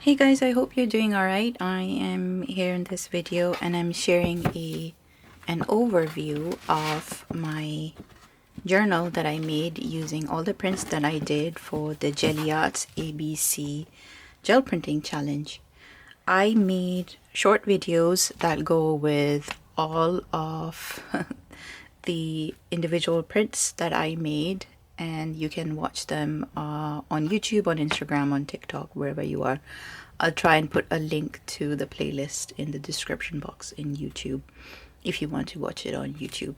Hey guys, I hope you're doing alright. I am here in this video and I'm sharing an overview of my journal that I made using all the prints that I did for the Gelli Arts ABC gel printing challenge. I made short videos that go with all of the individual prints that I made, and you can watch them on YouTube, on Instagram, on TikTok, wherever you are. I'll try and put a link to the playlist in the description box in YouTube if you want to watch it on YouTube.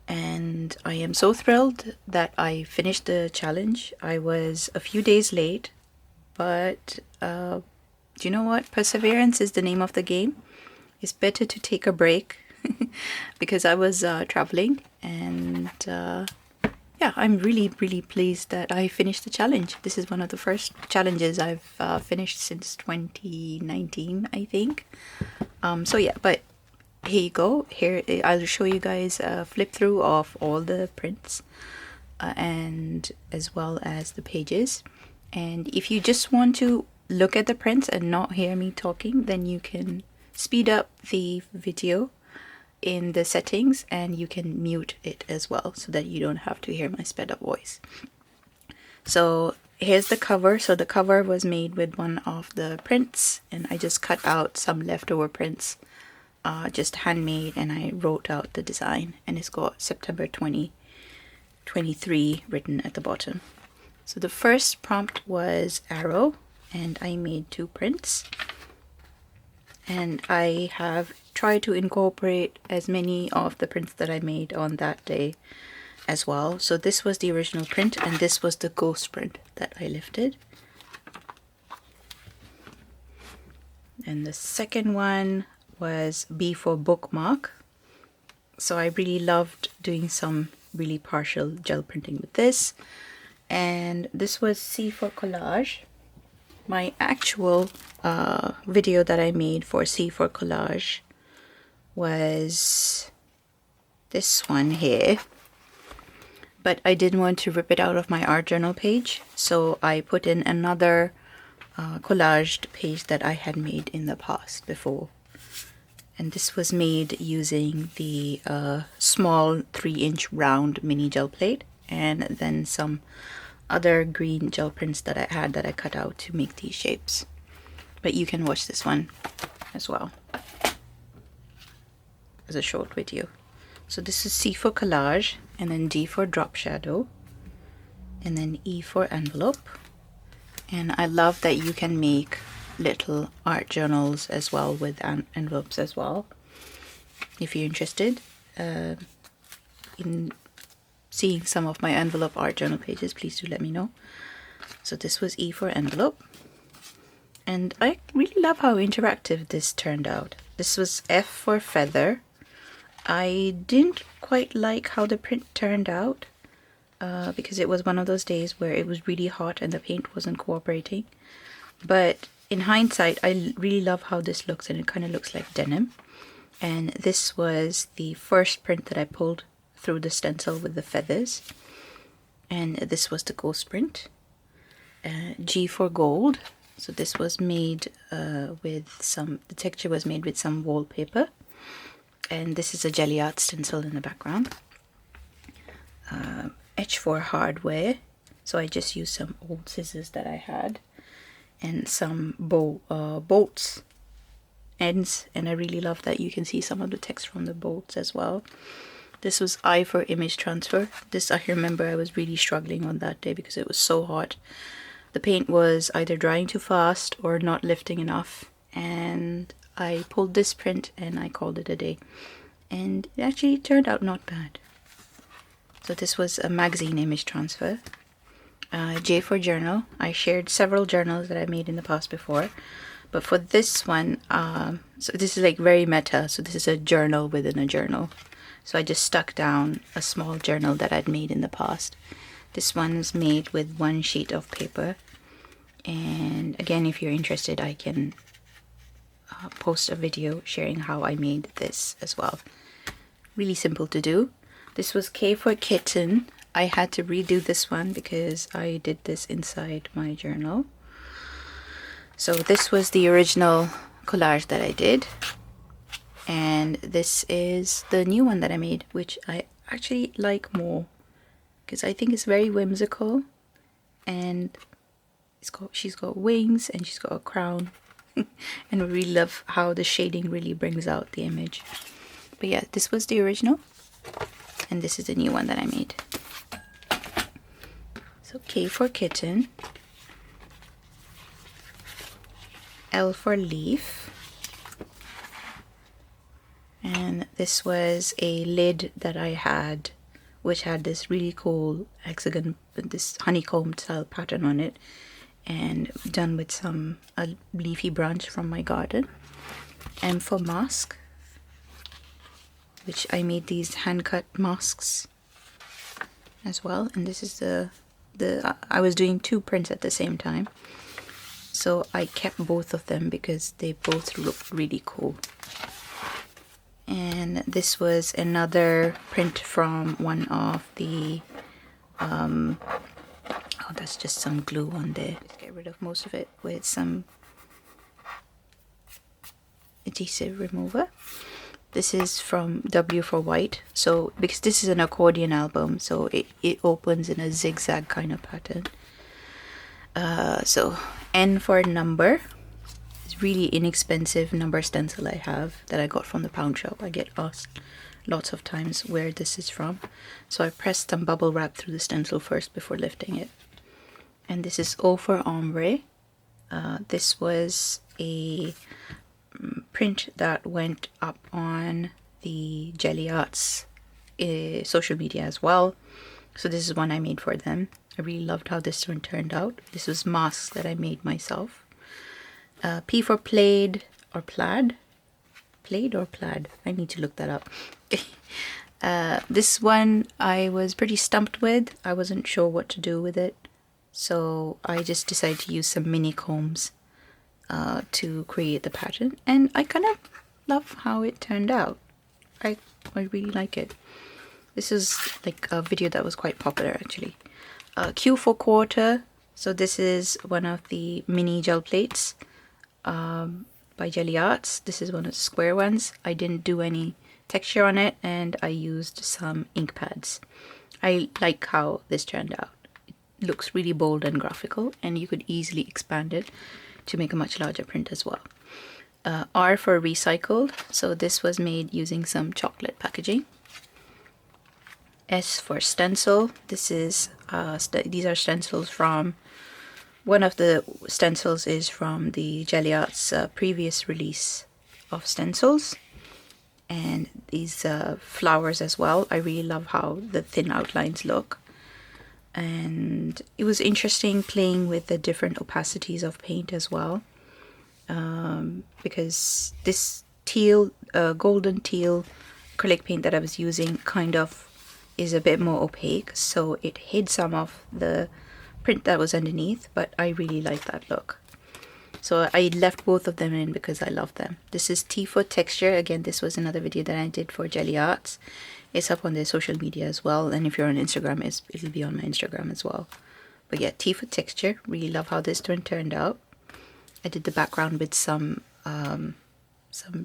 And I am so thrilled that I finished the challenge. I was a few days late, but do you know what? Perseverance is the name of the game. It's better to take a break because I was traveling, and yeah, I'm really pleased that I finished the challenge. This is one of the first challenges I've finished since 2019, I think. So yeah, but here you go. Here I'll show you guys a flip through of all the prints and as well as the pages. And if you just want to look at the prints and not hear me talking, then you can speed up the video in the settings and you can mute it as well so that you don't have to hear my sped up voice. So here's the cover. So the cover was made with one of the prints, and I just cut out some leftover prints, just handmade, and I wrote out the design, and it's got September 2023 written at the bottom. So the first prompt was arrow, and I made 2 prints, and I have tried to incorporate as many of the prints that I made on that day as well. So this was the original print, and this was the ghost print that I lifted. And the second one was B for bookmark. So I really loved doing some really partial gel printing with this. And this was C for collage. My actual video that I made for C for collage was this one here, but I didn't want to rip it out of my art journal page, so I put in another collaged page that I had made in the past before, and this was made using the small 3-inch round mini gel plate and then some other green gel prints that I had that I cut out to make these shapes. But you can watch this one as well as a short video. So this is C for collage, and then D for drop shadow, and then E for envelope. And I love that you can make little art journals as well with envelopes as well. If you're interested in seeing some of my envelope art journal pages, please do let me know. So this was E for envelope, and I really love how interactive this turned out. This was F for feather. I didn't quite like how the print turned out because it was one of those days where it was really hot and the paint wasn't cooperating. But in hindsight, I really love how this looks, and it kind of looks like denim. And this was the first print that I pulled through the stencil with the feathers, and this was the ghost print. G for gold. So this was made with some, the texture was made with some wallpaper, and this is a Gelli Art stencil in the background. H for hardware. So I just used some old scissors that I had and some bolts ends, and I really love that you can see some of the text from the bolts as well. This was I for image transfer. This, I remember I was really struggling on that day because it was so hot. The paint was either drying too fast or not lifting enough, and I pulled this print and I called it a day, and it actually turned out not bad. So this was a magazine image transfer. J for journal. I shared several journals that I made in the past before, but for this one, so this is like very meta, so this is a journal within a journal. So I just stuck down a small journal that I'd made in the past. This one's made with 1 sheet of paper, and again, if you're interested, I can post a video sharing how I made this as well. Really simple to do. This was K for kitten. I had to redo this one because I did this inside my journal. So this was the original collage that I did, and this is the new one that I made, which I actually like more because I think it's very whimsical, and she's got wings and she's got a crown and I really love how the shading really brings out the image. But yeah, this was the original and this is the new one that I made. So K for kitten, L for leaf, and this was a lid that I had which had this really cool hexagon, this honeycomb style pattern on it, and done with some a leafy branch from my garden. M for mask, which I made these hand cut masks as well, and this is the I was doing 2 prints at the same time, so I kept both of them because they both looked really cool. And this was another print from one of the oh, that's just some glue on there. Just get rid of most of it with some adhesive remover. This is from W for white, so because this is an accordion album, so it opens in a zigzag kind of pattern. So N for number. It's really inexpensive number stencil I have that I got from the pound shop. I get asked lots of times where this is from, so I pressed some bubble wrap through the stencil first before lifting it. And this is O for ombre. This was a print that went up on the Gelli Arts social media as well, so this is one I made for them. I really loved how this one turned out. This was masks that I made myself. P for plaid or plaid. Plaid or plaid? I need to look that up. This one I was pretty stumped with. I wasn't sure what to do with it, so I just decided to use some mini combs to create the pattern, and I kind of love how it turned out. I really like it. This is like a video that was quite popular actually. Q for quarter. So this is one of the mini gel plates by Gelli Arts. This is one of the square ones. I didn't do any texture on it, and I used some ink pads. I like how this turned out. It looks really bold and graphical, and you could easily expand it to make a much larger print as well. R for recycled. So this was made using some chocolate packaging. S for stencil. This is these are stencils from one of the stencils is from the Gelli Arts previous release of stencils, and these flowers as well. I really love how the thin outlines look, and it was interesting playing with the different opacities of paint as well, because this teal, golden teal acrylic paint that I was using kind of is a bit more opaque, so it hid some of the print that was underneath, but I really like that look. So I left both of them in because I love them. This is T for texture. Again, this was another video that I did for Gelli Arts. It's up on their social media as well, and if you're on Instagram, it'll be on my Instagram as well. But yeah, T for texture. Really love how this one turned out. I did the background with some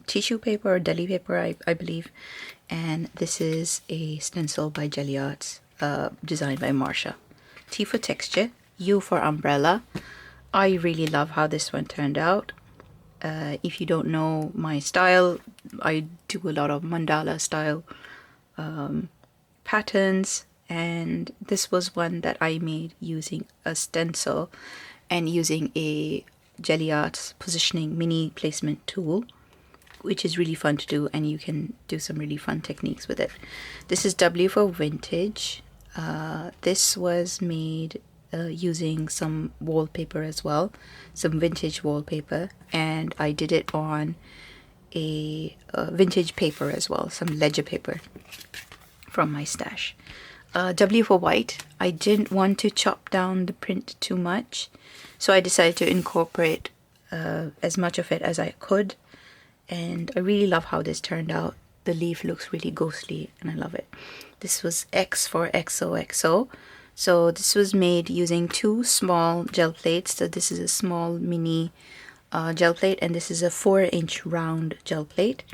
tissue paper or deli paper, I believe, and this is a stencil by Gelli Arts, designed by Marsha. T for texture. U for umbrella. I really love how this one turned out. If you don't know my style, I do a lot of mandala style patterns, and this was one that I made using a stencil and using a Gelli Arts positioning mini placement tool, which is really fun to do, and you can do some really fun techniques with it. This is W for vintage. This was made using some wallpaper as well, some vintage wallpaper, and I did it on a vintage paper as well, some ledger paper from my stash. W for white. I didn't want to chop down the print too much, so I decided to incorporate as much of it as I could, and I really love how this turned out. The leaf looks really ghostly and I love it. This was X for XOXO. So this was made using 2 small gel plates. So this is a small mini gel plate, and this is a 4-inch round gel plate,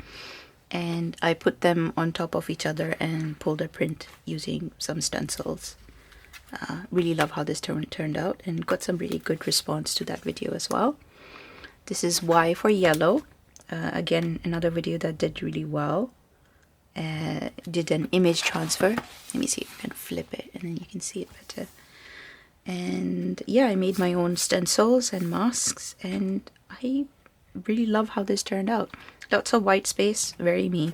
and I put them on top of each other and pulled a print using some stencils. Really love how this turned out, and got some really good response to that video as well. This is Y for yellow. Again, another video that did really well. Did an image transfer. Let me see if I can flip it and then you can see it better. And yeah, I made my own stencils and masks, and I really love how this turned out. Lots of white space, very me,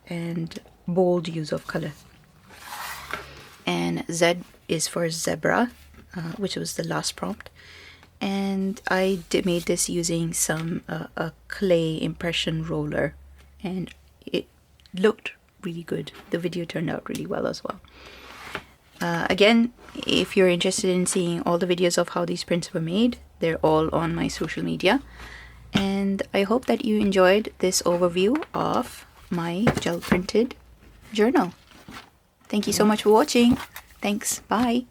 and bold use of color. And Z is for zebra, which was the last prompt. And I made this using some a clay impression roller, and it looked really good. The video turned out really well as well. Again, if you're interested in seeing all the videos of how these prints were made, they're all on my social media. And I hope that you enjoyed this overview of my gel printed journal. Thank you so much for watching. Thanks. Bye.